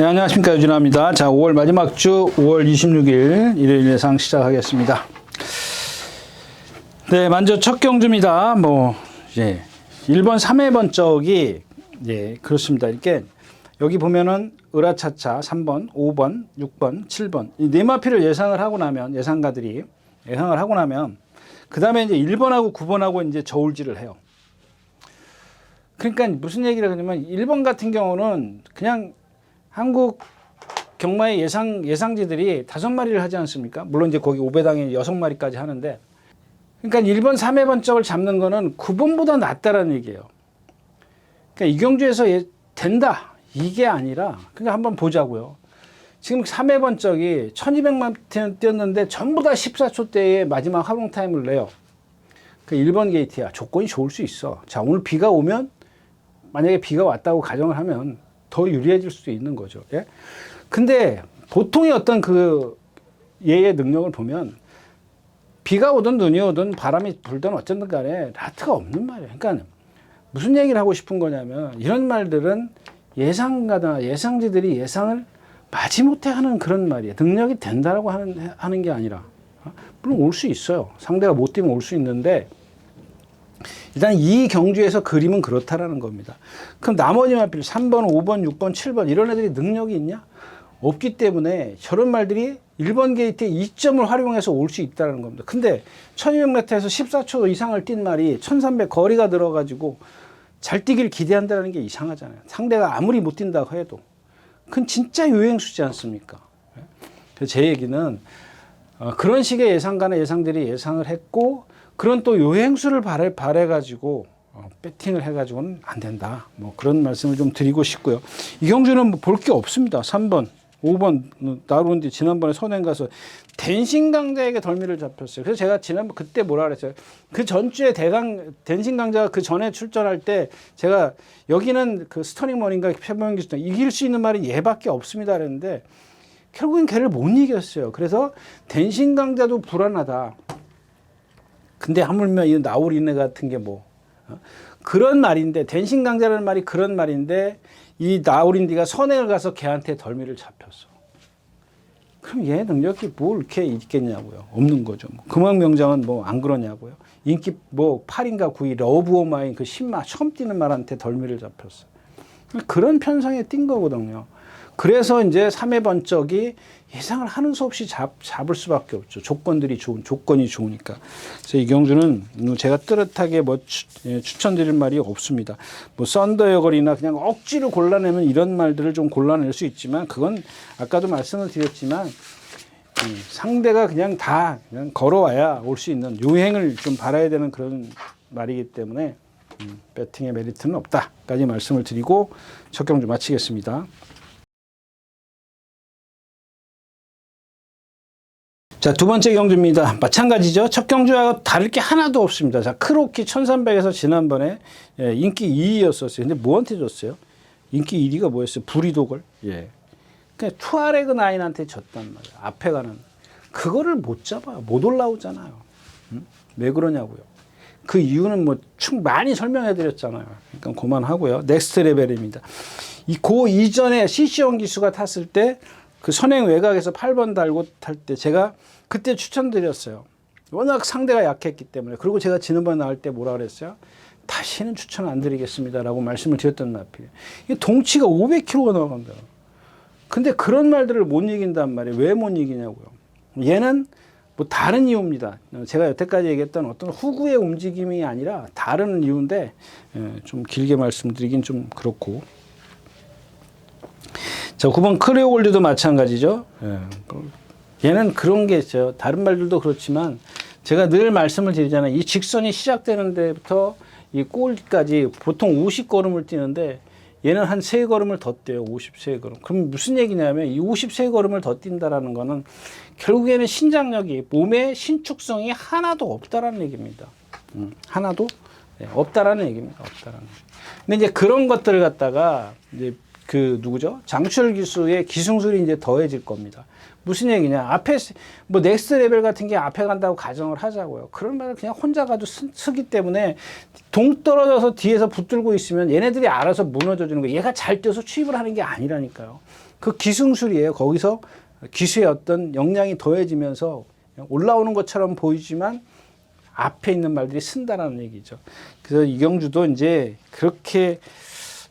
네, 안녕하십니까. 유진아입니다. 자, 5월 마지막 주 5월 26일 일요일 예상 시작하겠습니다. 네, 먼저 첫 경주입니다. 이제 1번 3회 번쩍이, 그렇습니다. 이렇게 여기 보면은 으라차차 3번, 5번, 6번, 7번. 이 네 마피를 예상을 하고 나면, 예상가들이 예상을 하고 나면, 그 다음에 이제 1번하고 9번하고 이제 저울질을 해요. 그러니까 무슨 얘기를 하냐면 1번 같은 경우는 그냥 한국 경마의 예상지들이 5마리를 하지 않습니까? 물론 이제 거기 5배당에 6마리까지 하는데, 그러니까 1번 3회 번쩍을 잡는 거는 9번보다 낫다라는 얘기예요. 그러니까 이 경주에서 된다 이게 아니라 그냥 한번 보자고요. 지금 3회 번쩍이 1200만 뛰었는데 전부 다 14초대의 마지막 하롱 타임을 내요. 그 1번 게이트야. 조건이 좋을 수 있어. 자, 오늘 비가 오면, 만약에 비가 왔다고 가정을 하면 더 유리해질 수도 있는 거죠. 예? 근데 보통의 어떤 그 얘의 능력을 보면 비가 오든 눈이 오든 바람이 불든 어쨌든 간에 라트가 없는 말이에요. 그러니까 무슨 얘기를 하고 싶은 거냐면, 이런 말들은 예상가나 예상지들이 예상을 마지못해 하는 그런 말이에요. 능력이 된다라고 하는 게 아니라, 물론 올 수 있어요. 상대가 못 뛰면 올 수 있는데, 일단 이 경주에서 그림은 그렇다라는 겁니다. 그럼 나머지 마필 3번, 5번, 6번, 7번 이런 애들이 능력이 있냐? 없기 때문에 저런 말들이 1번 게이트의 이점을 활용해서 올 수 있다는 겁니다. 근데 1200m에서 14초 이상을 뛴 말이 1300 거리가 들어가지고 잘 뛰길 기대한다는 게 이상하잖아요. 상대가 아무리 못 뛴다고 해도. 그건 진짜 요행수지 않습니까? 그래서 제 얘기는 그런 식의 예상가나 예상들이 예상을 했고, 그런 또 요행수를 바래가지고 배팅을 해가지고는 안 된다. 그런 말씀을 좀 드리고 싶고요. 이 경주는 볼 게 없습니다. 3번, 5번 나루는데 지난번에 선행 가서 댄싱 강자에게 덜미를 잡혔어요. 그래서 제가 지난번 그때 뭐라 그랬어요. 그 전주에 댄싱 강자가 그 전에 출전할 때 제가 여기는 그 스터닝 머니인가 표명 기준 이길 수 있는 말이 얘밖에 없습니다 그랬는데, 결국엔 걔를 못 이겼어요. 그래서 댄싱 강자도 불안하다. 근데 하물며 이 나우리네 같은 게 그런 말인데, 댄싱 강자라는 말이 그런 말인데, 이 나우린디가 선행을 가서 걔한테 덜미를 잡혔어. 그럼 얘 능력이 뭘 이렇게 있겠냐고요. 없는 거죠. 금왕명장은 안 그러냐고요. 인기 8인가 9위 러브 오브 마인 그 신마 처음 뛰는 말한테 덜미를 잡혔어. 그런 편성에 뛴 거거든요. 그래서 이제 3회 번쩍이 예상을 하는 수 없이 잡을 수밖에 없죠. 조건이 좋으니까. 그래서 이 경주는 제가 뚜렷하게 추천드릴 말이 없습니다. 썬더여걸이나 그냥 억지로 골라내면 이런 말들을 좀 골라낼 수 있지만, 그건 아까도 말씀을 드렸지만, 상대가 그냥 걸어와야 올 수 있는 요행을 좀 바라야 되는 그런 말이기 때문에 배팅의 메리트는 없다까지 말씀을 드리고 첫 경주 마치겠습니다. 자, 두 번째 경주입니다. 마찬가지죠. 첫 경주와 다를 게 하나도 없습니다. 자, 크로키 1300에서 지난번에 인기 2위였었어요. 근데 뭐한테 줬어요? 인기 1위가 뭐였어요? 부리도걸. 그냥 투아레그 나인한테 졌단 말이에요. 앞에 가는. 그거를 못 잡아요. 못 올라오잖아요. 왜 그러냐고요. 그 이유는 많이 설명해 드렸잖아요. 그러니까 그만하고요. 넥스트 레벨입니다. 그 이전에 CC원 기수가 탔을 때 그 선행 외곽에서 8번 달고 탈 때 제가 그때 추천드렸어요. 워낙 상대가 약했기 때문에. 그리고 제가 지난번에 나올 때 뭐라 그랬어요? 다시는 추천 안 드리겠습니다라고 말씀을 드렸던 마필이에요. 동치가 500kg가 나간다. 근데 그런 말들을 못 이긴단 말이에요. 왜 못 이기냐고요. 얘는 다른 이유입니다. 제가 여태까지 얘기했던 어떤 후구의 움직임이 아니라 다른 이유인데, 좀 길게 말씀드리긴 좀 그렇고. 자, 9번 크레오골드도 마찬가지죠. 얘는 그런 게 있어요. 다른 말들도 그렇지만 제가 늘 말씀을 드리잖아요. 이 직선이 시작되는 데부터 이 골까지 보통 50걸음을 뛰는데, 얘는 한 3걸음을 더 뛰어요. 53걸음. 그럼 무슨 얘기냐면, 이 53걸음을 더 뛴다라는 거는 결국에는 신장력이, 몸의 신축성이 하나도 없다라는 얘기입니다. 하나도 없다라는 얘기입니다. 없다라는. 근데 이제 그런 것들을 갖다가 이제 누구죠? 장철 기수의 기승술이 이제 더해질 겁니다. 무슨 얘기냐? 앞에 넥스트 레벨 같은 게 앞에 간다고 가정을 하자고요. 그런 말을 그냥 혼자 가도 쓰기 때문에 동떨어져서 뒤에서 붙들고 있으면 얘네들이 알아서 무너져 주는 거예요. 얘가 잘 뛰어서 취입을 하는 게 아니라니까요. 그 기승술이에요. 거기서 기수의 어떤 역량이 더해지면서 올라오는 것처럼 보이지만 앞에 있는 말들이 쓴다라는 얘기죠. 그래서 이경주도 이제 그렇게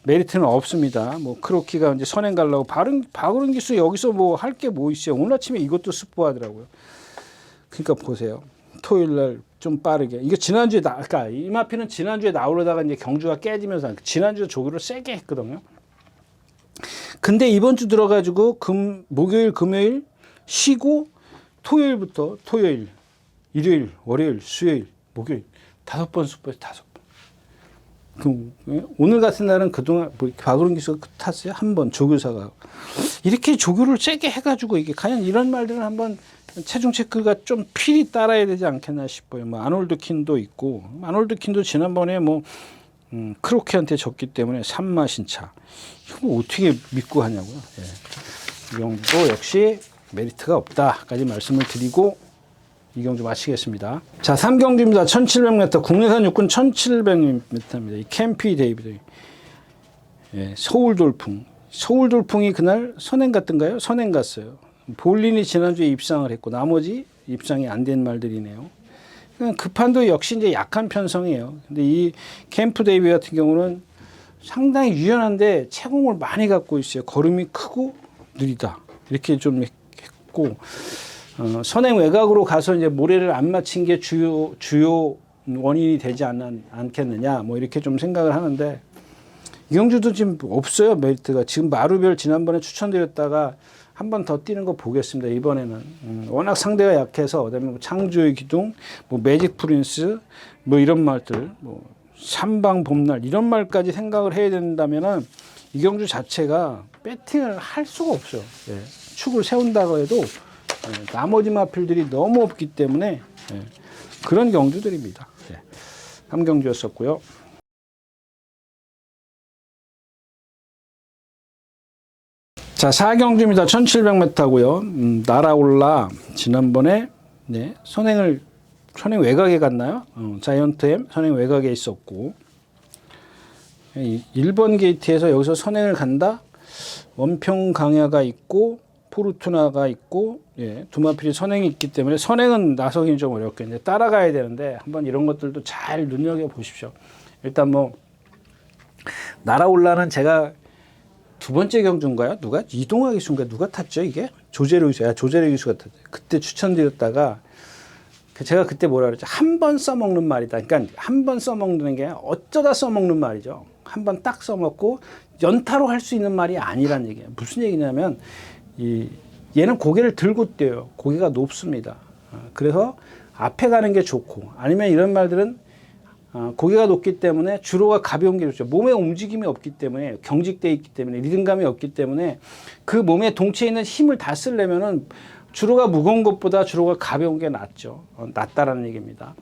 메리트는 없습니다. 뭐 크로키가 이제 선행 가려고 박으른 기수 여기서 뭐 할 게 뭐 있어요. 오늘 아침에 이것도 스포하더라고요. 그러니까 보세요. 토요일 날 좀 빠르게. 이거 지난주에 아까 이마피는 지난주에 나오려다가 이제 경주가 깨지면서 지난주에 조교를 세게 했거든요. 근데 이번 주 들어가지고 목요일, 금요일 쉬고 토요일부터 토요일, 일요일, 월요일, 수요일, 목요일 5번 스포해서 5번. 오늘 같은 날은 그동안 박으른 기수가 탔어요. 한 번 조교사가 이렇게 조교를 세게 해가지고 이게 과연 이런 말들은 한번 체중 체크가 좀 필히 따라야 되지 않겠나 싶어요. 뭐 아놀드 킨도 있고 아놀드 킨도 지난번에 뭐 크로키한테 졌기 때문에 산마신차 이거 뭐 어떻게 믿고 하냐고요. 예. 이경주도 역시 메리트가 없다까지 말씀을 드리고 이경주 마치겠습니다. 자, 3경주입니다. 1700m 국내산 육군 1700m입니다. 이 캠피 데이비드. 예, 서울돌풍이 그날 선행 갔던가요? 선행 갔어요. 볼린이 지난주에 입상을 했고 나머지 입상이 안 된 말들이네요. 그 판도 역시 이제 약한 편성이에요. 근데 이 캠프 데이비 같은 경우는 상당히 유연한데 체공을 많이 갖고 있어요. 걸음이 크고 느리다. 이렇게 좀 했고 선행 외곽으로 가서 이제 모래를 안 맞힌 게 주요 원인이 되지 않겠느냐. 뭐 이렇게 좀 생각을 하는데 이경주도 지금 없어요. 메리트가. 지금 마루별 지난번에 추천드렸다가 한 번 더 뛰는 거 보겠습니다. 이번에는 워낙 상대가 약해서 그다음에 뭐 창조의 기둥, 뭐 매직 프린스, 뭐 이런 말들, 뭐 삼방 봄날 이런 말까지 생각을 해야 된다면은 이경주 자체가 배팅을 할 수가 없어요. 예. 축을 세운다고 해도 나머지 마필들이 너무 없기 때문에 그런 경주들입니다. 3경주였었고요. 자, 4경주입니다. 1700m고요. 날아올라 지난번에 선행 외곽에 갔나요? 자이언트 M 선행 외곽에 있었고 1번 게이트에서 여기서 선행을 간다. 원평 강야가 있고 포르투나가 있고 두 마필이 선행이 있기 때문에 선행은 나서기는 좀 어렵겠는데 따라가야 되는데 한번 이런 것들도 잘 눈여겨보십시오. 일단 뭐 날아올라는 제가 두 번째 경주인가요? 누가? 이동화 기수인가? 누가 탔죠, 이게? 조재료 기수. 조재료 기수가 탔죠. 그때 추천드렸다가, 제가 그때 뭐라 그랬죠? 한 번 써먹는 말이다. 그러니까 한 번 써먹는 게 어쩌다 써먹는 말이죠. 한 번 딱 써먹고 연타로 할 수 있는 말이 아니란 얘기예요. 무슨 얘기냐면, 얘는 고개를 들고 뛰어요. 고개가 높습니다. 그래서 앞에 가는 게 좋고, 아니면 이런 말들은 고개가 높기 때문에 주로가 가벼운 게 좋죠. 몸에 움직임이 없기 때문에 경직되어 있기 때문에 리듬감이 없기 때문에 그 몸에 동체에 있는 힘을 다 쓰려면은 주로가 무거운 것보다 주로가 가벼운 게 낫죠. 낫다라는 얘기입니다.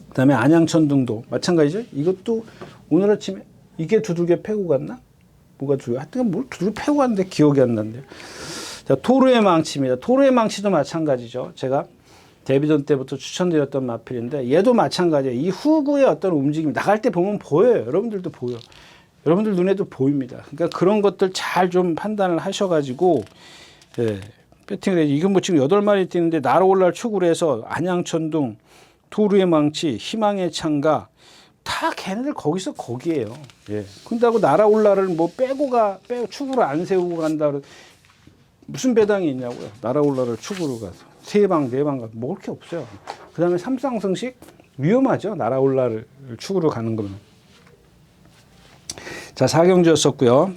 그다음에 안양천둥도 마찬가지죠. 이것도 오늘 아침에 이게 두들겨 패고 갔나? 뭐가 두들겨? 하여튼 뭘 두들겨 패고 갔는데 기억이 안 나는데요. 자, 토르의 망치입니다. 토르의 망치도 마찬가지죠. 제가 데뷔전 때부터 추천드렸던 마필인데 얘도 마찬가지예요. 이 후구의 어떤 움직임 나갈 때 보면 보여요. 여러분들도 보여. 여러분들 눈에도 보입니다. 그러니까 그런 것들 잘 좀 판단을 하셔가지고 배팅을 해야지. 이건 뭐 지금 8마리 뛰는데 날아올라 축을 해서 안양천둥, 토르의 망치, 희망의 창가 다 걔네들 거기서 거기에요. 근다고 날아올라를 뭐 빼고 축으로 안 세우고 간다. 무슨 배당이 있냐고요. 날아올라를 축으로 가서. 3방, 4방 가서 먹을 게 없어요. 그 다음에 삼쌍성식 위험하죠. 날아올라를 축으로 가는 거는. 자, 4경주였었고요.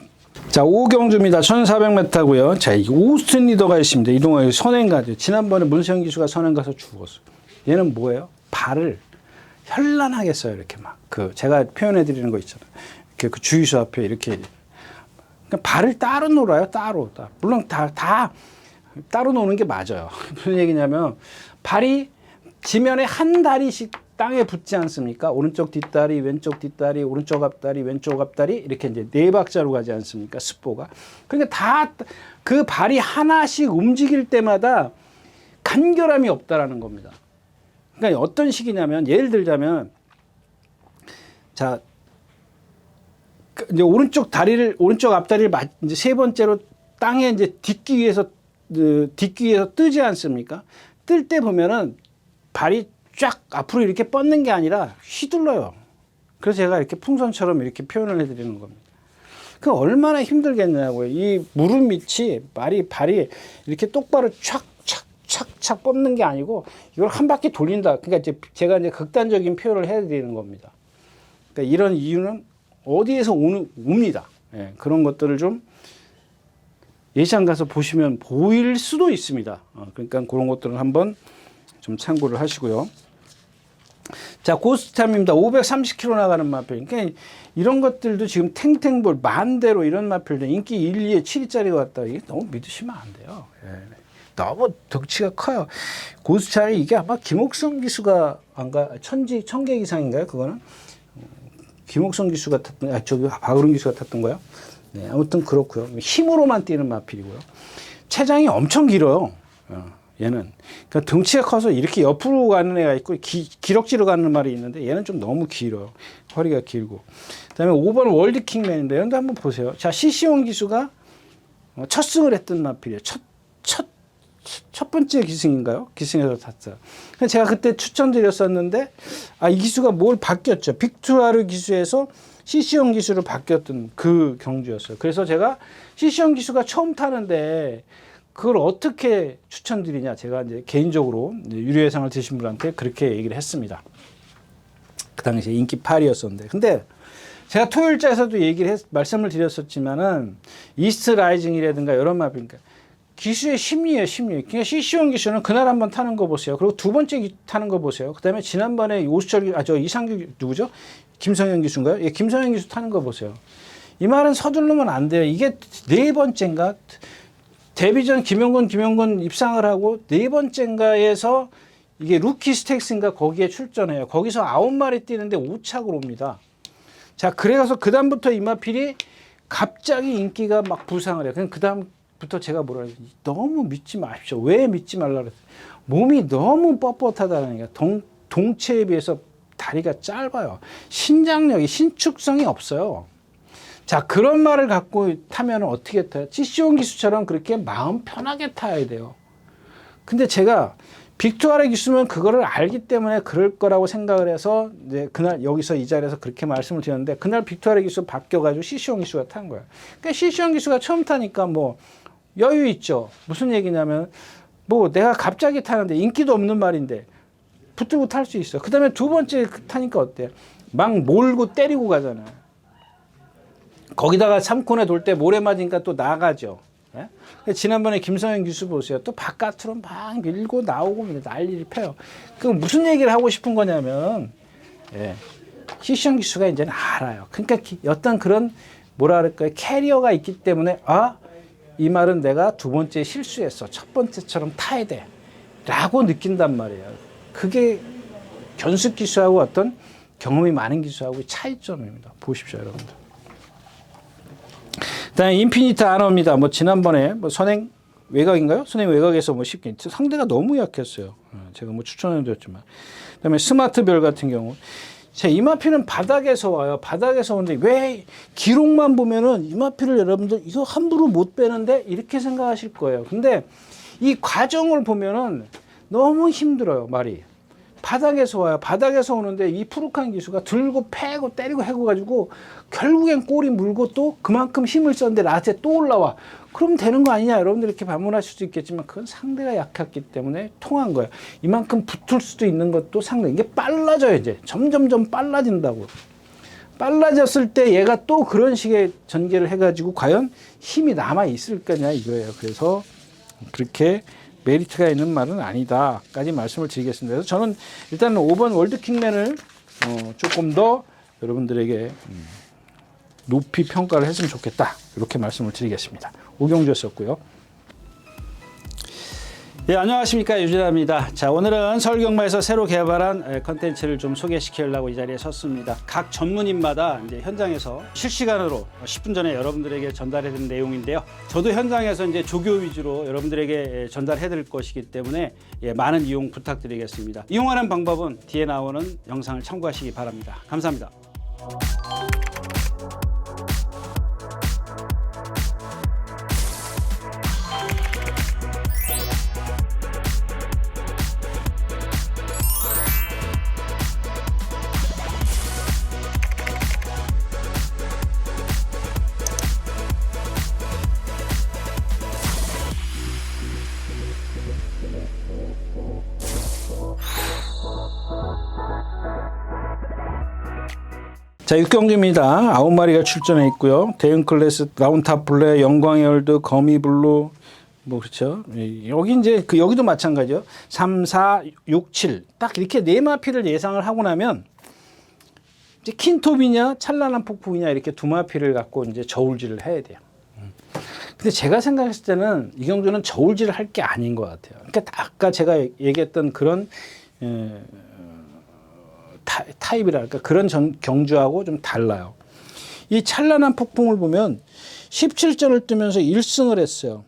자, 5경주입니다. 1400m고요. 자, 오스틴 리더가 있습니다. 이동하기 선행 가죠. 지난번에 문세영 기수가 선행 가서 죽었어. 얘는 뭐예요? 발을 현란하게 써요. 이렇게 막. 제가 표현해 드리는 거 있잖아요. 이렇게 그 주유소 앞에 이렇게. 그러니까 발을 따로 놀아요. 따로. 물론 다 따로 노는 게 맞아요. 무슨 얘기냐면 발이 지면에 한 다리씩 땅에 붙지 않습니까? 오른쪽 뒷다리, 왼쪽 뒷다리, 오른쪽 앞다리, 왼쪽 앞다리 이렇게 이제 4박자로 가지 않습니까? 스포가. 그러니까 다 그 발이 하나씩 움직일 때마다 간결함이 없다라는 겁니다. 그러니까 어떤 식이냐면 예를 들자면 자 이제 오른쪽 앞다리를 이제 세 번째로 땅에 이제 딛기 위해서 뜨지 않습니까? 뜰 때 보면은 발이 쫙 앞으로 이렇게 뻗는 게 아니라 휘둘러요. 그래서 제가 이렇게 풍선처럼 이렇게 표현을 해드리는 겁니다. 그 얼마나 힘들겠냐고요. 이 무릎 밑이 발이 이렇게 똑바로 착 뻗는 게 아니고 이걸 한 바퀴 돌린다. 그러니까 이제 제가 이제 극단적인 표현을 해드리는 겁니다. 그러니까 이런 이유는 어디에서 옵니다. 예, 그런 것들을 좀 예시장 가서 보시면 보일 수도 있습니다. 그러니까 그런 것들은 한번 좀 참고를 하시고요. 자, 고스트함입니다. 530km 나가는 마필. 그러니까 이런 것들도 지금 탱탱볼 만대로 이런 마필들 인기 1, 2에 7위짜리가 왔다. 이게 너무 믿으시면 안 돼요. 예. 너무 덩치가 커요. 고스트함이 이게 아마 김옥성 기수가 천개 이상인가요? 그거는 김옥성 기수가 탔던, 저기 박으름 기수가 탔던 거요. 네, 아무튼 그렇고요. 힘으로만 뛰는 마필이고요. 체장이 엄청 길어요. 얘는. 그러니까 덩치가 커서 이렇게 옆으로 가는 애가 있고 기럭지로 가는 말이 있는데 얘는 좀 너무 길어요. 허리가 길고. 그다음에 5번 월드킹맨인데 얘도 한번 보세요. 자, 시시온 기수가 첫 승을 했던 마필이에요. 첫 번째 기승인가요? 기승에서 탔어요. 제가 그때 추천드렸었는데 이 기수가 뭘 바뀌었죠. 빅투아르 기수에서 시시온 기수로 바뀌었던 그 경주였어요. 그래서 제가 시시온 기수가 처음 타는데 그걸 어떻게 추천드리냐. 제가 이제 개인적으로 유료예상을 드신 분한테 그렇게 얘기를 했습니다. 그 당시에 인기 8위였었는데. 근데 제가 토요일자에서도 말씀을 드렸었지만은 이스트 라이징이라든가 이런 마필이니까 기수의 심리예요, 심리. 그러니까 시시온 기수는 그날 한번 타는 거 보세요. 그리고 두 번째 타는 거 보세요. 그 다음에 지난번에 오수철, 이상규 누구죠? 김성현 기수인가요? 예, 김성현 기수 타는 거 보세요. 이 말은 서두르면 안 돼요. 이게 네 번째인가? 데뷔전 김용근 입상을 하고 네 번째인가에서 이게 루키 스택스인가 거기에 출전해요. 거기서 9마리 뛰는데 5착으로 옵니다. 자, 그래서 그다음부터 이마필이 갑자기 인기가 막 부상을 해요. 그냥 그다음부터 제가 뭐라 그래요? 너무 믿지 마십시오. 왜 믿지 말라 그랬어요? 몸이 너무 뻣뻣하다는 게 동체에 비해서 다리가 짧아요. 신장력이 신축성이 없어요. 자, 그런 말을 갖고 타면 어떻게 타요? 시시온 기수처럼 그렇게 마음 편하게 타야 돼요. 근데 제가 빅투아르 기수면 그거를 알기 때문에 그럴 거라고 생각을 해서 이제 그날 여기서 이 자리에서 그렇게 말씀을 드렸는데 그날 빅투아르 기수 바뀌어가지고 시시온 기수가 탄 거예요. 그러니까 시시온 기수가 처음 타니까 뭐 여유 있죠. 무슨 얘기냐면 뭐 내가 갑자기 타는데 인기도 없는 말인데 붙들고 탈 수 있어. 그 다음에 두 번째 타니까 어때요? 막 몰고 때리고 가잖아요. 거기다가 3코너 돌 때 모래 맞으니까 또 나가죠. 예? 지난번에 김성현 기수 보세요. 또 바깥으로 막 밀고 나오고 난리를 펴요. 그럼 무슨 얘기를 하고 싶은 거냐면, 예. 시시온 기수가 이제는 알아요. 그러니까 어떤 그런 뭐라 그럴까요? 캐리어가 있기 때문에, 이 말은 내가 두 번째 실수했어. 첫 번째처럼 타야 돼. 라고 느낀단 말이에요. 그게 견습 기수하고 어떤 경험이 많은 기수하고의 차이점입니다. 보십시오, 여러분들. 그다음에 인피니트 아너입니다. 뭐 지난번에 뭐 선행 외곽인가요? 선행 외곽에서 뭐 쉽게 상대가 너무 약했어요. 제가 뭐 추천해드렸지만. 그다음에 스마트 별 같은 경우, 자, 이마피는 바닥에서 와요. 바닥에서 오는데 왜 기록만 보면은 이마피를 여러분들 이거 함부로 못 빼는데 이렇게 생각하실 거예요. 근데 이 과정을 보면은 너무 힘들어요, 말이. 바닥에서 와요. 바닥에서 오는데 이 푸르칸 기수가 들고 패고 때리고 해가지고 결국엔 꼬리 물고 또 그만큼 힘을 썼는데 나한테 또 올라와. 그럼 되는 거 아니냐? 여러분들 이렇게 반문하실 수도 있겠지만 그건 상대가 약했기 때문에 통한 거예요. 이만큼 붙을 수도 있는 것도 상대. 이게 빨라져요, 이제. 점점점 빨라진다고. 빨라졌을 때 얘가 또 그런 식의 전개를 해가지고 과연 힘이 남아있을 거냐 이거예요. 그래서 그렇게 메리트가 있는 말은 아니다까지 말씀을 드리겠습니다. 그래서 저는 일단 5번 월드킹맨을 조금 더 여러분들에게 높이 평가를 했으면 좋겠다. 이렇게 말씀을 드리겠습니다. 오경주였었고요. 네, 안녕하십니까, 유진아입니다. 자, 오늘은 서울경마에서 새로 개발한 컨텐츠를 좀 소개시키려고 이 자리에 섰습니다. 각 전문인마다 이제 현장에서 실시간으로 10분 전에 여러분들에게 전달해드린 내용인데요. 저도 현장에서 이제 조교 위주로 여러분들에게 전달해드릴 것이기 때문에 많은 이용 부탁드리겠습니다. 이용하는 방법은 뒤에 나오는 영상을 참고하시기 바랍니다. 감사합니다. 자, 6경주입니다. 9마리가 출전해 있고요. 대형 클래스, 라운타플레, 영광의 월드, 거미블루, 뭐 그렇죠. 여기 이제 여기도 마찬가지요. 3, 4, 6, 7. 딱 이렇게 네 마피를 예상을 하고 나면 이제 킨톱이냐 찬란한 폭풍이냐 이렇게 두 마피를 갖고 이제 저울질을 해야 돼요. 근데 제가 생각했을 때는 이 경주는 저울질을 할 게 아닌 것 같아요. 그러니까 아까 제가 얘기했던 그런 타입이랄까 그런 경주하고 좀 달라요. 이 찬란한 폭풍을 보면 17전을 뜨면서 1승을 했어요.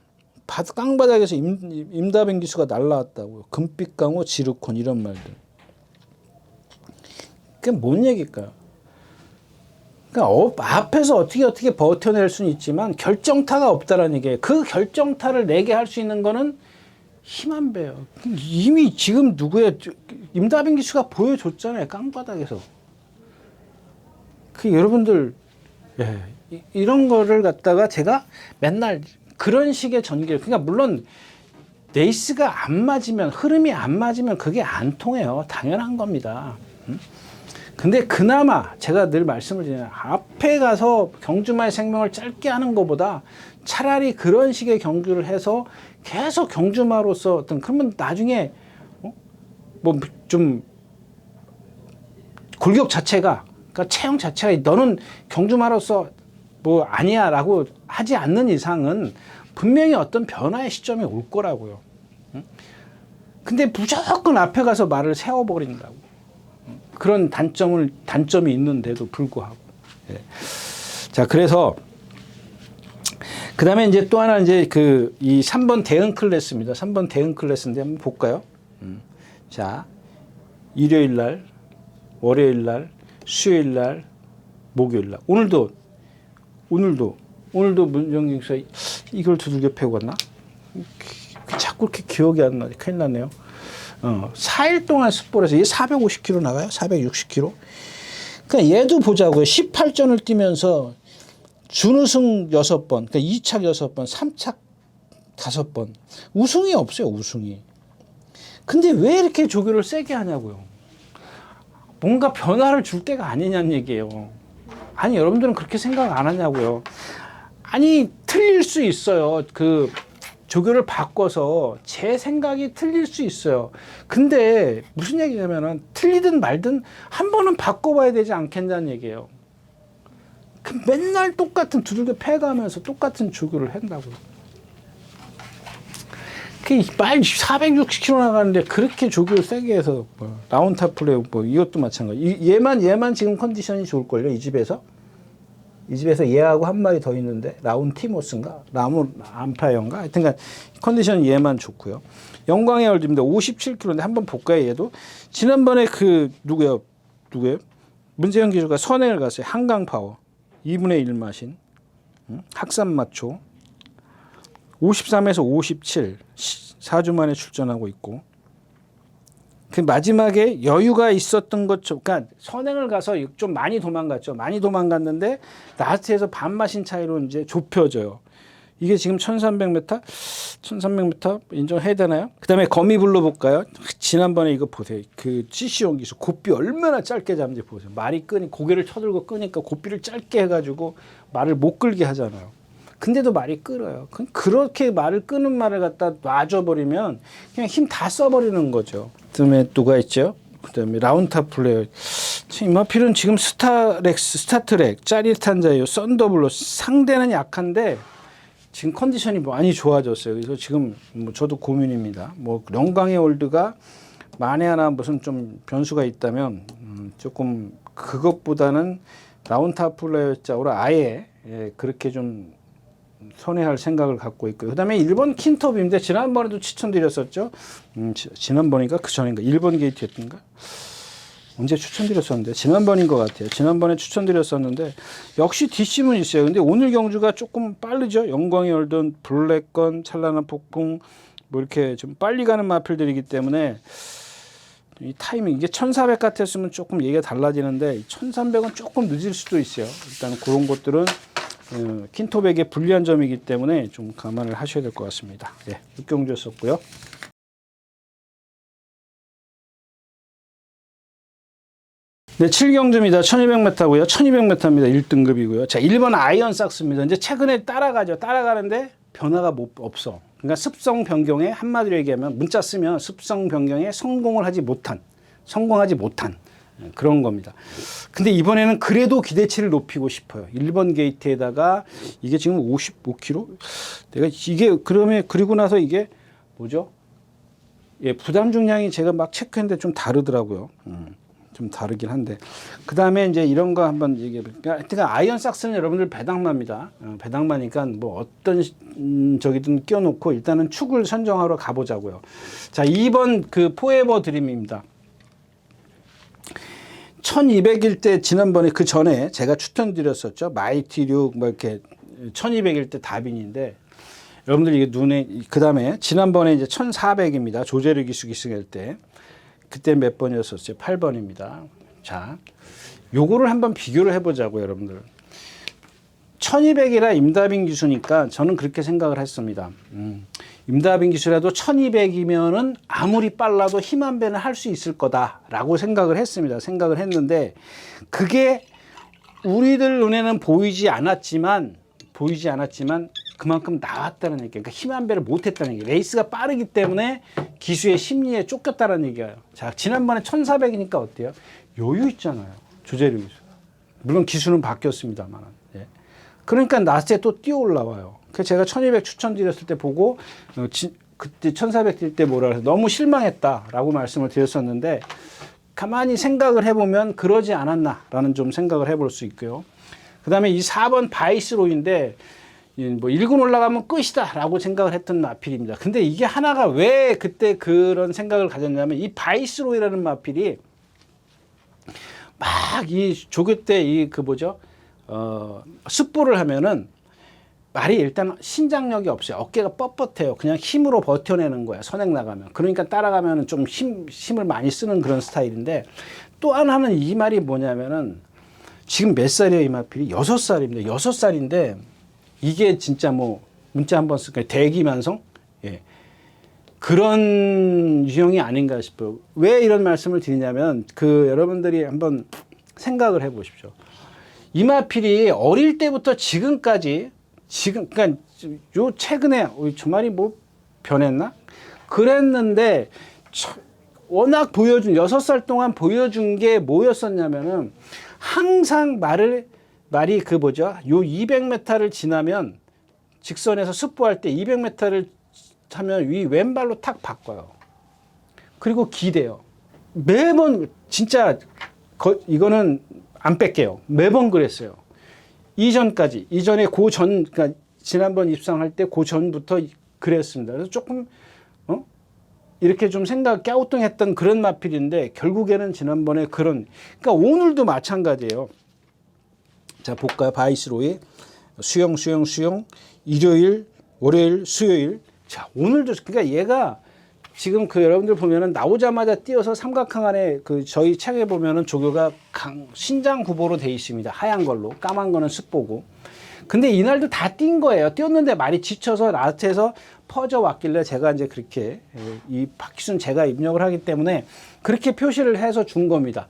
깡바닥에서 임다빈 기수가 날라왔다고요. 금빛강호, 지르콘 이런 말들. 그게 뭔 얘기일까요? 그러니까 앞에서 어떻게 버텨낼 수는 있지만 결정타가 없다라는 얘기예요. 그 결정타를 내게 할 수 있는 거는 힘 한 배요. 이미 지금 임다빈 기수가 보여줬잖아요. 깡바닥에서. 여러분들 이런 거를 갖다가 제가 맨날 그런 식의 전개를 그러니까 물론 레이스가 안 맞으면 흐름이 안 맞으면 그게 안 통해요. 당연한 겁니다. 근데 그나마 제가 늘 말씀을 드리잖아요. 앞에 가서 경주마의 생명을 짧게 하는 것보다 차라리 그런 식의 경주를 해서 계속 경주마로서 그러면 나중에 뭐 좀 골격 자체가 그러니까 체형 자체가 너는 경주마로서 뭐 아니야라고 하지 않는 이상은 분명히 어떤 변화의 시점이 올 거라고요. 근데 무조건 앞에 가서 말을 세워버린다고. 그런 단점이 있는데도 불구하고. 예. 자, 그래서 그 다음에 이제 또 하나 이제 이 3번 대응 클래스입니다. 3번 대응 클래스인데 한번 볼까요? 자, 일요일 날, 월요일 날, 수요일 날, 목요일 날. 오늘도 문정경 기사 이걸 두들겨 패고 갔나? 자꾸 이렇게 기억이 안 나지. 큰일 났네요. 4일 동안 습볼에서 얘 450km 나가요? 460km? 그러니까 얘도 보자고요. 18전을 뛰면서 준우승 6번, 그러니까 2착 6번, 3착 5번. 우승이 없어요, 우승이. 근데 왜 이렇게 조교를 세게 하냐고요. 뭔가 변화를 줄 때가 아니냐는 얘기예요. 아니, 여러분들은 그렇게 생각 안 하냐고요. 아니, 틀릴 수 있어요. 조교를 바꿔서 제 생각이 틀릴 수 있어요. 근데 무슨 얘기냐면은 틀리든 말든 한 번은 바꿔봐야 되지 않겠냐는 얘기예요. 맨날 똑같은 두들겨 패가면서 똑같은 조교를 한다고요. 말 460km 나가는데 그렇게 조교를 세게 해서 라운타 플레이 이것도 마찬가지. 얘만 지금 컨디션이 좋을걸요. 이 집에서 얘하고 한 마리 더 있는데 라운티모스인가 라운 암파이어인가 하여튼간 컨디션 얘만 좋고요. 영광의 월드입니다. 57km인데 한번 볼까요? 얘도 지난번에 누구예요? 문재영 기수가 선행을 갔어요. 한강파워 2분의 1 마신 학산마초 53에서 57 4주 만에 출전하고 있고 마지막에 여유가 있었던 것처럼 그러니까 선행을 가서 좀 많이 도망갔죠. 많이 도망갔는데 라스트에서 반 마신 차이로 이제 좁혀져요. 이게 지금 1300m 인정해야 되나요? 그다음에 거미블루 볼까요? 지난번에 이거 보세요. CC용 기수 고삐 얼마나 짧게 잡는지 보세요. 말이 고개를 쳐들고 끄니까 고삐를 짧게 해가지고 말을 못 끌게 하잖아요. 근데도 말이 끌어요. 그렇게 말을 끄는 말을 갖다 놔줘버리면 그냥 힘 다 써버리는 거죠. 그다음에 누가 있죠? 그다음에 라운타 플레이어. 이 마필은 지금 스타트렉, 짜릿한 자유, 썬더블로 상대는 약한데 지금 컨디션이 많이 좋아졌어요. 그래서 지금 저도 고민입니다. 영광의 월드가 만에 하나 무슨 좀 변수가 있다면 조금 그것보다는 라운타 플레이어 쪽으로 아예 그렇게 좀 선회할 생각을 갖고 있고요. 그 다음에 1번 킨톱인데 지난번에도 추천드렸었죠. 지난번인가 그 전인가 1번 게이트였던가 언제 추천드렸었는데 지난번인 것 같아요. 지난번에 추천드렸었는데 역시 뒷심은 있어요. 근데 오늘 경주가 조금 빠르죠. 영광의 월든, 블랙건, 찬란한 폭풍 이렇게 좀 빨리 가는 마필들이기 때문에 이 타이밍 이게 1400 같았으면 조금 얘기가 달라지는데 1300은 조금 늦을 수도 있어요. 일단 그런 것들은 킨톱에게 불리한 점이기 때문에 좀 감안을 하셔야 될 것 같습니다. 네, 6경주였었고요. 네, 7경주입니다. 1200m고요. 1200m입니다. 1등급이고요. 자, 1번 아이언삭스입니다. 이제 최근에 따라가죠. 따라가는데 변화가 없어. 그러니까 습성 변경에 한마디로 얘기하면 문자 쓰면 습성 변경에 성공하지 못한 그런 겁니다. 근데 이번에는 그래도 기대치를 높이고 싶어요. 1번 게이트에다가 이게 지금 55kg? 내가 이게 그러면 그리고 나서 이게 뭐죠? 예, 부담 중량이 제가 막 체크했는데 좀 다르더라고요. 좀 다르긴 한데. 그 다음에 이제 이런 거 한번 얘기해 볼게요. 하여튼 아이언삭스는 여러분들 배당마입니다. 배당마니까 뭐 어떤 저기든 끼워놓고 일단은 축을 선정하러 가보자고요. 자, 2번 그 포에버 드림입니다. 1200일 때 지난번에 그 전에 제가 추천드렸었죠. 마이티6 뭐 이렇게 1200일 때 다빈인데 여러분들 이게 눈에 그 다음에 지난번에 이제 1400입니다. 조제르 기수 기승할 때 그때 몇 번이었었어요? 8번입니다. 자, 요거를 한번 비교를 해보자고요, 여러분들. 1200이라 임다빈 기수니까 저는 그렇게 생각을 했습니다. 임다빈 기수라도 1200이면은 아무리 빨라도 힘 한 배는 할 수 있을 거다라고 생각을 했습니다. 생각을 했는데 그게 우리들 눈에는 보이지 않았지만 그만큼 나왔다는 얘기예요. 그러니까 힘 한 배를 못했다는 얘기예요. 레이스가 빠르기 때문에 기수의 심리에 쫓겼다는 얘기예요. 자, 지난번에 1400이니까 어때요? 여유 있잖아요. 조제르 기수. 물론 기수는 바뀌었습니다만. 예. 그러니까 낮에 또 뛰어 올라와요. 그래서 제가 1200 추천드렸을 때 보고 그때 1400 뛸 때 뭐라 그래서 너무 실망했다라고 말씀을 드렸었는데 가만히 생각을 해보면 그러지 않았나라는 좀 생각을 해볼 수 있고요. 그 다음에 이 4번 바이스로이인데 뭐 1군 올라가면 끝이다 라고 생각을 했던 마필입니다. 근데 이게 하나가 왜 그때 그런 생각을 가졌냐면 이 바이스로이라는 마필이 막 이 조교 때 이 그 뭐죠 습보를 하면은 말이 일단 신장력이 없어요. 어깨가 뻣뻣해요. 그냥 힘으로 버텨내는 거야. 선행 나가면. 그러니까 따라가면 좀 힘을 많이 쓰는 그런 스타일인데 또 하나는 이 말이 뭐냐면은 지금 몇 살이에요 이 마필이? 6살입니다. 6살인데 이게 진짜 뭐 문자 한번 쓸까요? 대기만성? 예. 그런 유형이 아닌가 싶어요. 왜 이런 말씀을 드리냐면 여러분들이 한번 생각을 해 보십시오. 이마필이 어릴 때부터 지금까지 그러니까 요 최근에 저 말이 뭐 변했나? 그랬는데 워낙 6살 동안 보여준 게 뭐였었냐면은 항상 말이 그 뭐죠? 요 200m를 지나면 직선에서 습보할 때 200m를 하면 위 왼발로 탁 바꿔요. 그리고 기대요. 매번 진짜 이거는 안 뺄게요. 매번 그랬어요. 이전에 그러니까 지난번 입상할 때 그 전부터 그랬습니다. 그래서 조금 이렇게 좀 갸우뚱했던 그런 마필인데 결국에는 지난번에 그러니까 오늘도 마찬가지예요. 자, 볼까요? 바이스로이 수영 일요일 월요일 수요일. 자, 오늘도 그러니까 얘가 지금 여러분들 보면은 나오자마자 뛰어서 삼각형 안에 저희 책에 보면은 조교가 신장 후보로 돼 있습니다. 하얀 걸로 까만 거는 습보고. 근데 이날도 다 뛴 거예요. 뛰었는데 말이 지쳐서 라스트에서 퍼져 왔길래 제가 이제 그렇게 이 박기순 제가 입력을 하기 때문에 그렇게 표시를 해서 준 겁니다.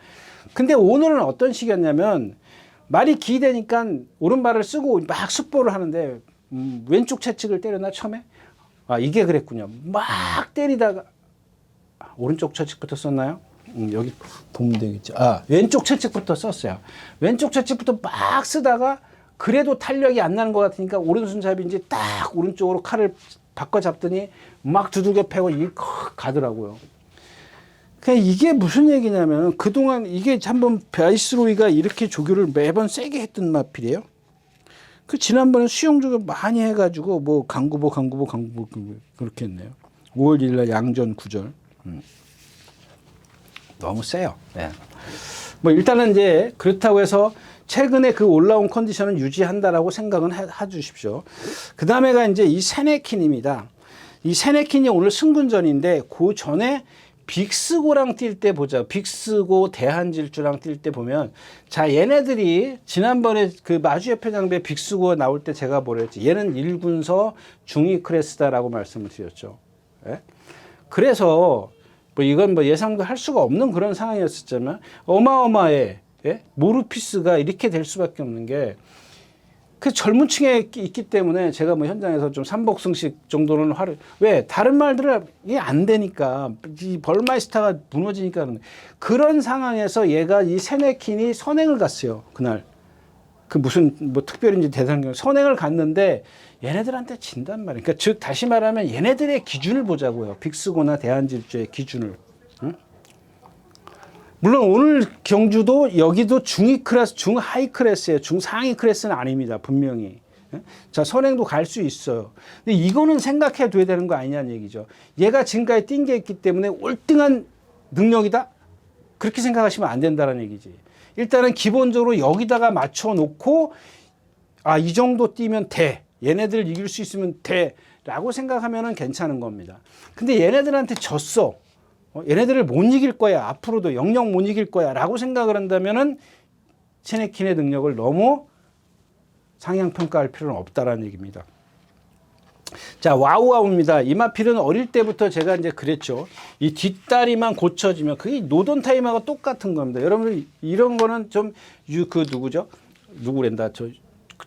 근데 오늘은 어떤 식이었냐면 말이 기대니까 오른발을 쓰고 막 습보를 하는데 왼쪽 채찍을 때렸나 처음에? 아, 이게 그랬군요. 막 때리다가 오른쪽 채찍부터 썼나요? 여기 보면 되겠죠. 아, 왼쪽 채찍부터 썼어요. 왼쪽 채찍부터 막 쓰다가 그래도 탄력이 안 나는 것 같으니까 오른손잡이인지 딱 오른쪽으로 칼을 바꿔 잡더니 막 두들겨 패고 가더라고요. 그냥 이게 무슨 얘기냐면 그동안 이게 한번 바이스로이가 이렇게 조교를 매번 세게 했던 마필이에요. 지난번에 수영 조교 많이 해가지고 뭐 강구보 그렇게 했네요. 5월 1일 양전 9절. 너무 세요. 네. 뭐 일단은 이제 그렇다고 해서 최근에 올라온 컨디션을 유지한다라고 생각은 해 주십시오. 그 다음에가 이제 이 세네킨입니다. 이 세네킨이 오늘 승군전인데 그 전에 빅스고랑 뛸 때 보자. 빅스고 대한질주랑 뛸 때 보면 자, 얘네들이 지난번에 마주협회 장비에 빅스고 나올 때 제가 뭐라 했지? 얘는 1군서 중위 클래스다라고 말씀을 드렸죠. 예? 그래서 뭐 이건 뭐 예상도 할 수가 없는 그런 상황이었었지만 어마어마해. 예? 모르피스가 이렇게 될 수밖에 없는 게 그 젊은 층에 있기 때문에 제가 뭐 현장에서 좀 삼복승식 정도는 왜 다른 말들은 이게 안 되니까 이 벌마이스타가 무너지니까 그런 상황에서 얘가 이 세네킨이 선행을 갔어요. 그날 그 무슨 뭐 특별인지 대단한 선행을 갔는데 얘네들한테 진단 말이에요. 그러니까 즉 다시 말하면 얘네들의 기준을 보자고요. 빅스고나 대한질주의 기준을. 응? 물론 오늘 경주도 여기도 중위 클래스, 중하이 클래스예요. 중상위 클래스는 아닙니다. 분명히. 자, 선행도 갈 수 있어요. 근데 이거는 생각해 둬야 되는 거 아니냐는 얘기죠. 얘가 지금까지 뛴 게 있기 때문에 월등한 능력이다? 그렇게 생각하시면 안 된다는 얘기지. 일단은 기본적으로 여기다가 맞춰 놓고 아, 이 정도 뛰면 돼. 얘네들 이길 수 있으면 돼. 라고 생각하면은 괜찮은 겁니다. 근데 얘네들한테 졌어. 얘네들을 못 이길 거야. 앞으로도 영영 못 이길 거야. 라고 생각을 한다면은 세네킨의 능력을 너무 상향평가할 필요는 없다라는 얘기입니다. 자, 와우와우입니다. 이마필은 어릴 때부터 제가 이제 그랬죠. 이 뒷다리만 고쳐지면 그게 노던 타임하고 똑같은 겁니다. 여러분들 이런 거는 좀 그 누구죠? 누구랜다. 저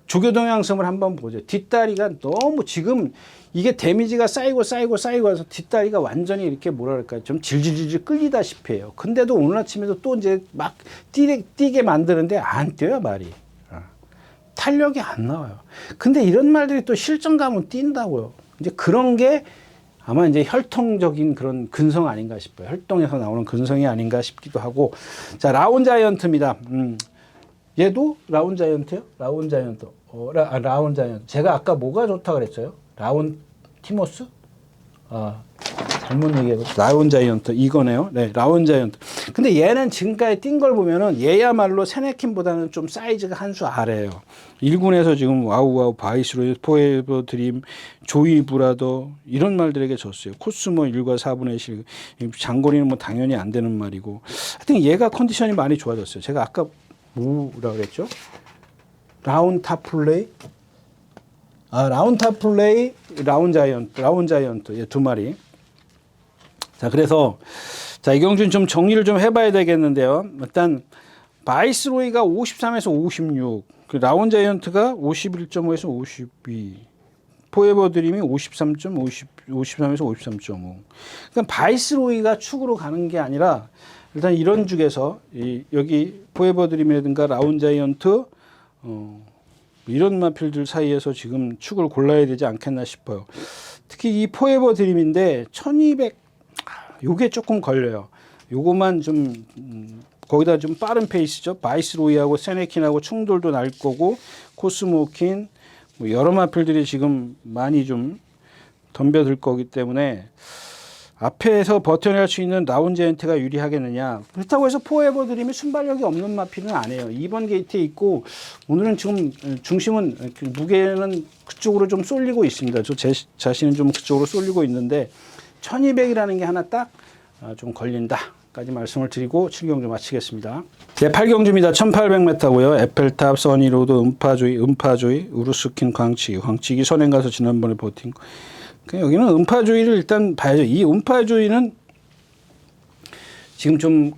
조교동양성을 한번 보죠. 뒷다리가 너무 지금 이게 데미지가 쌓이고 해서 뒷다리가 완전히 이렇게 뭐랄까 좀 질질질 끌리다시피 해요. 근데도 오늘 아침에도 또 이제 막 뛰게 만드는데 안 뛰어요, 말이. 탄력이 안 나와요. 근데 이런 말들이 또 실전감은 뛴다고요. 이제 그런 게 아마 이제 혈통적인 그런 근성 아닌가 싶어요. 혈통에서 나오는 근성이 아닌가 싶기도 하고. 자, 라온 자이언트입니다. 얘도 라온 자이언트요? 라온 자이언트. 라온 자이언트. 제가 아까 뭐가 좋다 그랬어요? 라온 티모스? 잘못 얘기해서 라온 자이언트 이거네요. 네, 라온 자이언트. 근데 얘는 지금까지 뛴 걸 보면은 얘야말로 세네킨보다는 좀 사이즈가 한 수 아래예요. 1군에서 지금 와우와우, 바이스로이, 포에버 드림, 조이 브라더 이런 말들에게 졌어요. 코스모 1과 4분의 1. 장거리는 뭐 당연히 안 되는 말이고. 하여튼 얘가 컨디션이 많이 좋아졌어요. 제가 아까 뭐라 그랬죠? 라운 타플레이? 라운 타플레이, 라운 자이언트. 예, 두 마리. 자, 그래서 자, 이경준 좀 정리를 좀 해봐야 되겠는데요. 일단 바이스로이가 53에서 56, 그 라온 자이언트가 51.5에서 52, 포에버 드림이 53에서 53.5. 그러니까 바이스로이가 축으로 가는 게 아니라 일단 이런 중에서 여기 포에버 드림이라든가 라온 자이언트 이런 마필들 사이에서 지금 축을 골라야 되지 않겠나 싶어요. 특히 이 포에버 드림인데 1200 요게 조금 걸려요. 요거만 좀 거기다 좀 빠른 페이스죠. 바이스로이하고 세네킨하고 충돌도 날 거고 코스모킨 뭐 여러 마필들이 지금 많이 좀 덤벼들 거기 때문에 앞에서 버텨낼 수 있는 라온 자이언트가 유리하겠느냐. 그렇다고 해서 포에버 드림이 순발력이 없는 마필은 아니에요. 2번 게이트에 있고 오늘은 지금 중심은 무게는 그쪽으로 좀 쏠리고 있습니다. 저 제 자신은 좀 그쪽으로 쏠리고 있는데 1200이라는 게 하나 딱 좀 걸린다까지 말씀을 드리고 7경주 마치겠습니다. 제 8경주입니다. 1800m고요. 에펠탑, 써니로드, 음파조이, 우르스킨, 광치기 선행 가서 지난번에 버틴 거. 여기는 음파조이를 일단 봐야죠. 이 음파조이는 지금 좀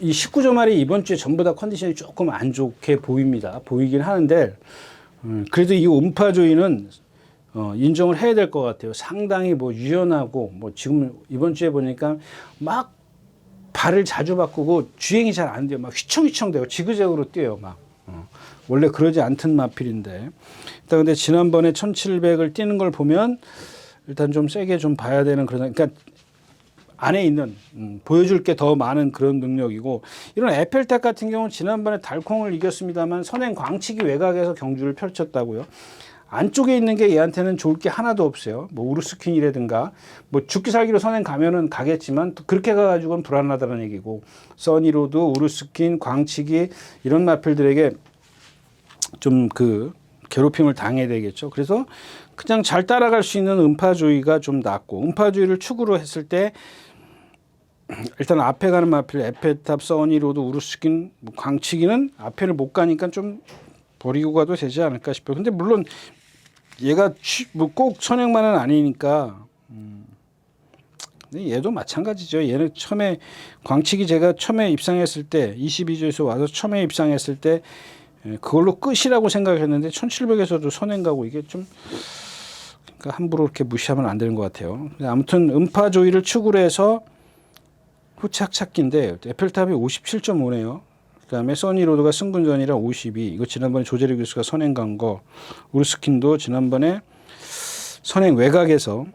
이 19점 말이 이번 주에 전부 다 컨디션이 조금 안 좋게 보입니다. 보이긴 하는데 그래도 이 음파조이는 인정을 해야 될 것 같아요. 상당히 뭐 유연하고 뭐 지금 이번 주에 보니까 막 발을 자주 바꾸고 주행이 잘 안 돼요. 막 휘청휘청 돼요. 지그재그로 뛰어요. 막 원래 그러지 않던 마필인데 일단 근데 지난번에 1700을 뛰는 걸 보면 일단 좀 세게 좀 봐야 되는 그런 그러니까 안에 있는 보여줄 게 더 많은 그런 능력이고 이런 에펠탑 같은 경우는 지난번에 달콩을 이겼습니다만 선행 광치기 외곽에서 경주를 펼쳤다고요. 안쪽에 있는 게 얘한테는 좋을 게 하나도 없어요. 뭐 우르스킨이라든가 뭐 죽기 살기로 선행 가면은 가겠지만 또 그렇게 가가지고는 불안하다는 얘기고 써니로드, 우르스킨, 광치기 이런 마필들에게 좀 그 괴롭힘을 당해야 되겠죠. 그래서 그냥 잘 따라갈 수 있는 음파조이가 좀 낫고 음파조이를 축으로 했을 때 일단 앞에 가는 마필 에펠탑, 써니로드, 우르스킨, 광치기는 앞에를 못 가니까 좀 버리고 가도 되지 않을까 싶어요. 근데 물론 얘가 뭐 꼭 선행만은 아니니까 얘도 마찬가지죠. 얘는 처음에 광칙이 제가 처음에 입상했을 때 22조에서 와서 처음에 입상했을 때 그걸로 끝이라고 생각했는데 1700에서도 선행 가고 이게 좀 그러니까 함부로 이렇게 무시하면 안 되는 것 같아요. 아무튼 음파 조이를 축으로 해서 후착 찾기인데 에펠탑이 57.5네요. 그다음에 써니로드가 승군전이랑 52. 이거 지난번에 조재리 교수가 선행 간 거. 우르스킨도 지난번에 선행 외곽에서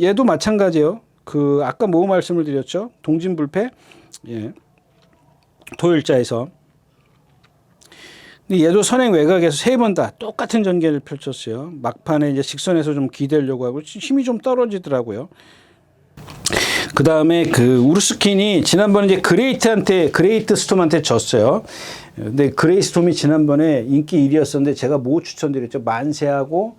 얘도 마찬가지예요. 그 아까 뭐 말씀을 드렸죠? 동진불패. 예. 도일자에서. 근데 얘도 선행 외곽에서 3번 다 똑같은 전개를 펼쳤어요. 막판에 이제 직선에서 좀 기대려고 하고 힘이 좀 떨어지더라고요. 그 다음에 그 우르스킨이 지난번에 이제 그레이트 스톰한테 졌어요. 근데 그레이 스톰이 지난번에 인기 1위였었는데 제가 뭐 추천드렸죠? 만세하고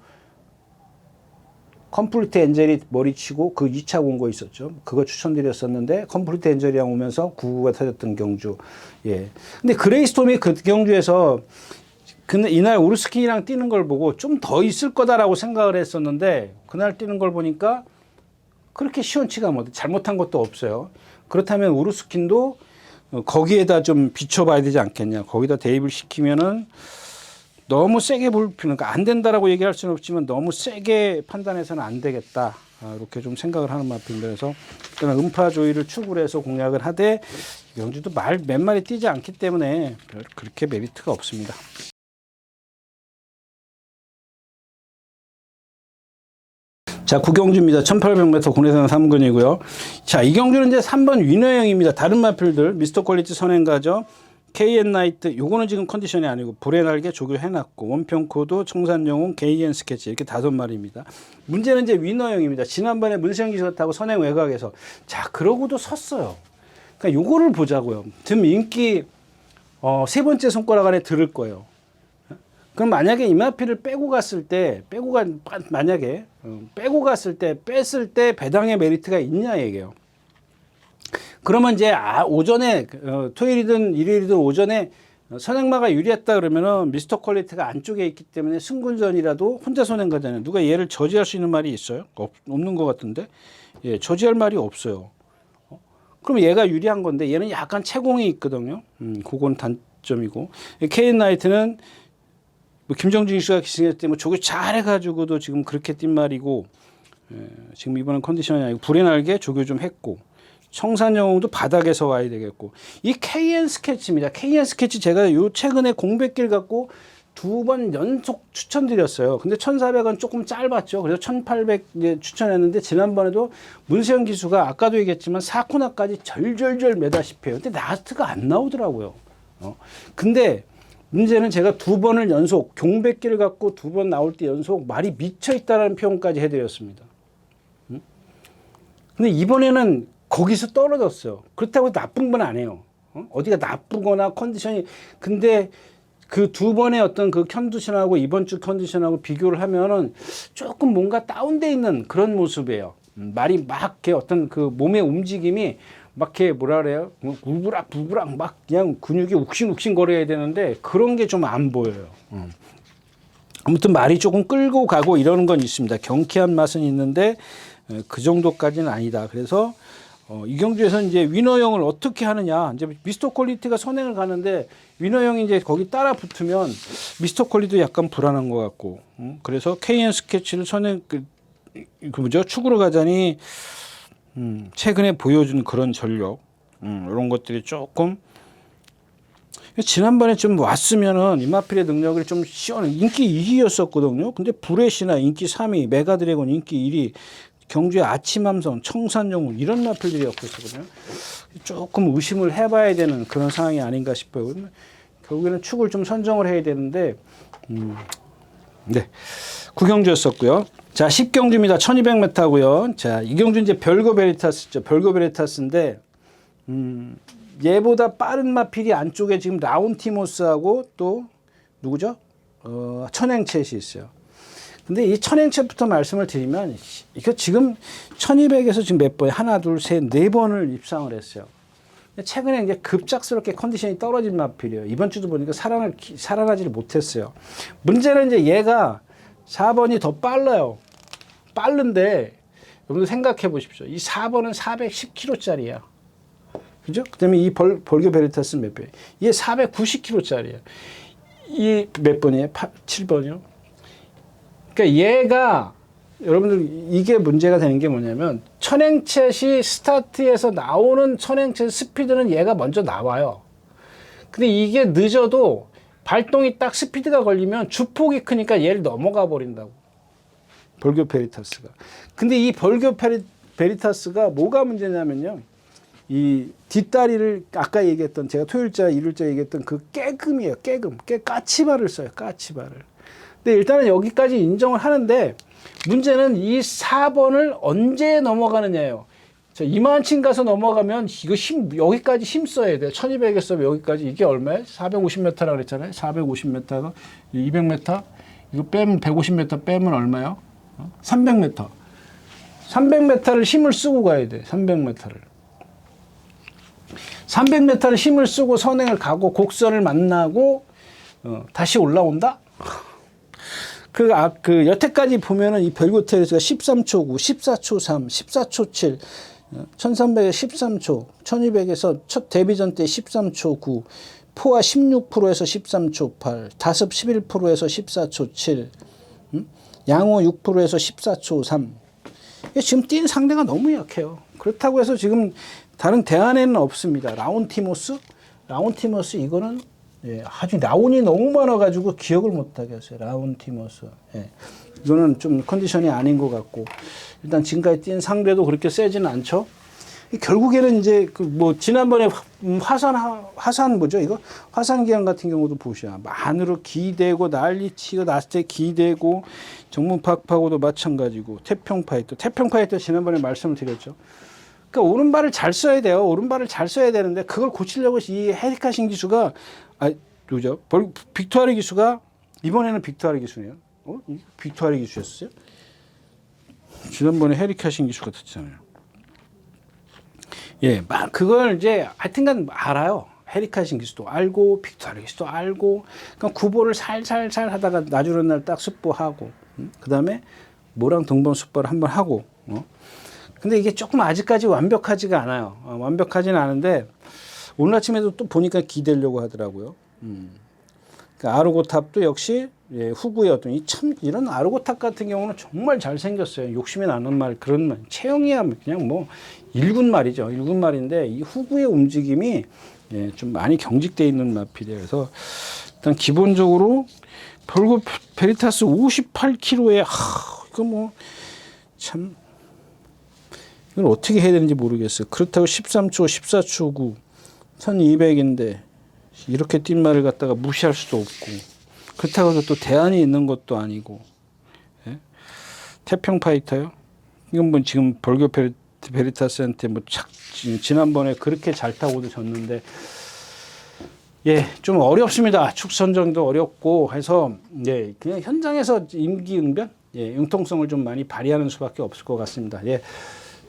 컴플리트 엔젤이 머리치고 그 2차 공고 있었죠. 그거 추천드렸었는데 컴플리트 엔젤이랑 오면서 9구가 터졌던 경주. 예. 근데 그레이 스톰이 그 경주에서 근데 이날 우르스킨이랑 뛰는 걸 보고 좀 더 있을 거다라고 생각을 했었는데 그날 뛰는 걸 보니까 그렇게 시원치가 뭐 잘못한 것도 없어요. 그렇다면 우르스킨도 거기에다 좀 비춰봐야 되지 않겠냐. 거기다 대입을 시키면은 너무 세게 볼 필요는 그러니까 안 된다라고 얘기할 수는 없지만 너무 세게 판단해서는 안 되겠다. 이렇게 좀 생각을 하는 마음입니다. 그래서 일단 음파 조이를 축으로 해서 공략을 하되 경주도 몇 마리 뛰지 않기 때문에 그렇게 메리트가 없습니다. 자, 구경주입니다. 1800m 국내산 3군이고요. 자, 이 경주는 이제 3번 위너형입니다. 다른 마필들, 미스터 퀄리티 선행가죠. KN 나이트, 요거는 지금 컨디션이 아니고, 불의 날개 조교해놨고, 원평코도, 청산영웅, KN 스케치, 이렇게 5마리입니다. 문제는 이제 위너형입니다. 지난번에 문세영 기수가 타고 선행 외곽에서. 자, 그러고도 섰어요. 그러니까 요거를 보자고요. 지금 인기, 3번째 손가락 안에 들을 거예요. 그럼 만약에 이마피를 빼고 갔을 때, 빼고 갔을 때, 뺐을 때 배당의 메리트가 있냐 얘기예요. 그러면 이제 오전에 토요일이든 일요일이든 오전에 선행마가 유리했다 그러면은 미스터 퀄리티가 안쪽에 있기 때문에 승군전이라도 혼자 선행 가잖아요. 누가 얘를 저지할 수 있는 말이 있어요? 없는 것 같은데, 예, 저지할 말이 없어요. 그럼 얘가 유리한 건데 얘는 약간 채공이 있거든요. 그건 단점이고 KN 나이트는 뭐 김정진 씨가 기승했을 때 뭐 저거 잘해가지고도 지금 그렇게 뛴 말이고 지금 이번엔 컨디션이 아니고 불의 날개 조교 좀 했고 청산영웅도 바닥에서 와야 되겠고 이 KN 스케치입니다. KN 스케치 제가 요 최근에 공백길 갖고 2번 연속 추천드렸어요. 근데 1,400원 조금 짧았죠. 그래서 1,800 이제 추천했는데 지난번에도 문세영 기수가 아까도 얘기했지만 4코너까지 절절절 매다시피 해요. 근데 라스트가 안 나오더라고요. 근데 문제는 제가 2번을 연속 경백기를 갖고 2번 나올 때 연속 말이 미쳐 있다라는 표현까지 해드렸습니다. 근데 이번에는 거기서 떨어졌어요. 그렇다고 나쁜 건 아니에요. 어디가 나쁘거나 컨디션이 근데 그 2번의 어떤 그 컨디션하고 이번 주 컨디션하고 비교를 하면은 조금 뭔가 다운돼 있는 그런 모습이에요. 말이 막 이렇게 어떤 그 몸의 움직임이 막 이렇게 뭐라 그래요? 울부락 막 그냥 근육이 욱신욱신 거려야 되는데 그런 게 좀 안 보여요. 아무튼 말이 조금 끌고 가고 이러는 건 있습니다. 경쾌한 맛은 있는데 그 정도까지는 아니다. 그래서 이 경주에서 이제 위너형을 어떻게 하느냐. 이제 미스터 퀄리티가 선행을 가는데 위너형이 이제 거기 따라 붙으면 미스터 퀄리티도 약간 불안한 것 같고. 그래서 KN 스케치를 축으로 가자니 최근에 보여준 그런 전력 이런 것들이 조금 지난번에 좀 왔으면은 이마필의 능력을 좀 인기 2위였었거든요. 근데 브렛이나 인기 3위, 메가드래곤 인기 1위, 경주의 아침함성, 청산영웅 이런 마필들이 였거든요. 조금 의심을 해봐야 되는 그런 상황이 아닌가 싶어요. 결국에는 축을 좀 선정을 해야 되는데 네, 9경주였었고요. 자, 10경주입니다. 1200m고요. 자, 이 경주 이제 별거 베리타스죠. 별거 베리타스인데 얘보다 빠른 마필이 안쪽에 지금 라운티모스하고 또 누구죠? 천행챗이 있어요. 근데 이 천행챗부터 말씀을 드리면 이거 지금 1200에서 지금 몇 번? 하나, 둘, 셋, 네 번을 입상을 했어요. 최근에 이제 급작스럽게 컨디션이 떨어진 마필이에요. 이번 주도 보니까 살아나지를 못했어요. 문제는 이제 얘가 4번이 더 빨라요. 빠른데 여러분들 생각해 보십시오. 이 4번은 410kg짜리야. 그죠? 그 다음에 이 벌교 베리타스 몇 배? 얘 490kg짜리야. 이 몇 번이에요? 7번이요? 그러니까 얘가 여러분들 이게 문제가 되는 게 뭐냐면 천행챗이 스타트에서 나오는 천행챗 스피드는 얘가 먼저 나와요. 근데 이게 늦어도 발동이 딱 스피드가 걸리면 주폭이 크니까 얘를 넘어가 버린다고. 벌교 베리타스가. 근데 이 벌교 베리타스가 뭐가 문제냐면요. 이 뒷다리를 아까 얘기했던 제가 토요일자 일요일자 얘기했던 그 깨금이에요. 까치발을 써요. 까치발을. 근데 일단은 여기까지 인정을 하는데 문제는 이 4번을 언제 넘어가느냐예요. 자, 이만큼 가서 넘어가면 이거 여기까지 힘 써야 돼요. 1200에서 여기까지 이게 얼마예요? 450m라고 그랬잖아요. 450m가 200m 이거 빼면 150m 빼면 얼마요? 300m. 300m를 힘을 쓰고 가야 돼. 300m를. 300m를 힘을 쓰고 선행을 가고 곡선을 만나고 다시 올라온다? 그 여태까지 보면은 이 별고테레스가 13초 9, 14초 3, 14초 7, 1300에 13초, 1200에서 첫 데뷔전 때 13초 9, 포화 16%에서 13초 8, 다습 11%에서 14초 7, 양호 6%에서 14초 3. 지금 뛴 상대가 너무 약해요. 그렇다고 해서 지금 다른 대안에는 없습니다. 라운티모스 이거는 예, 아주 라운이 너무 많아가지고 기억을 못하게 했어요. 라운티모스. 예. 이거는 좀 컨디션이 아닌 것 같고 일단 지금까지 뛴 상대도 그렇게 세지는 않죠. 결국에는 이제 그 뭐 지난번에 화산 뭐죠 이거 화산기한 같은 경우도 보셔야 안으로 기대고 난리치고 났을 때 기대고 정문팍하고도 마찬가지고 태평파이터 지난번에 말씀을 드렸죠. 그러니까 오른발을 잘 써야 돼요. 오른발을 잘 써야 되는데 그걸 고치려고 이 헤리카신 기수가 누구죠? 빅토아르 기수가 이번에는 빅토아르 기수네요. 빅토아르 기수였어요? 지난번에 헤리카신 기수가 됐잖아요. 예, 막 그걸 이제 하여튼간 알아요. 헤리카신 기수도 알고 빅토아르 기수도 알고 그러니까 구보를 살살살 하다가 나주는 날 딱 습보하고 그 다음에 모랑 동번 습보를 한번 하고 근데 이게 조금 아직까지 완벽하지가 않아요. 완벽하지는 않은데 오늘 아침에도 또 보니까 기대려고 하더라고요. 그러니까 아르고탑도 역시 예, 후구의 어떤 이런 아르고탑 같은 경우는 정말 잘 생겼어요. 욕심이 나는 말 그런 말. 체형이야 그냥 뭐 1군 말이죠. 1군 말인데 이 후구의 움직임이 예, 좀 많이 경직돼 있는 마필이에요. 그래서 일단 기본적으로 벌고 베리타스 58kg에 이거 뭐 참 이걸 어떻게 해야 되는지 모르겠어요. 그렇다고 13초, 14초 9, 1200인데 이렇게 뛴 말을 갖다가 무시할 수도 없고 그렇다고 해서 또 대안이 있는 것도 아니고 예? 태평파이터요? 이건 뭐 지금 벌교 베리타스한테 뭐 지난번에 그렇게 잘 타고도 졌는데 예, 좀 어렵습니다. 축선정도 어렵고 해서 예, 그냥 현장에서 임기응변, 예, 융통성을 좀 많이 발휘하는 수밖에 없을 것 같습니다. 예.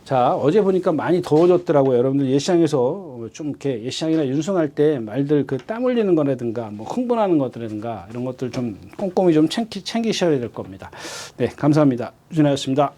자, 어제 보니까 많이 더워졌더라고요. 여러분들 예시장에서 좀 이렇게 예시장이나 윤승할 때 말들 그 땀 흘리는 거라든가 뭐 흥분하는 것들이라든가 이런 것들 좀 꼼꼼히 좀 챙기셔야 될 겁니다. 네, 감사합니다. 유진아였습니다.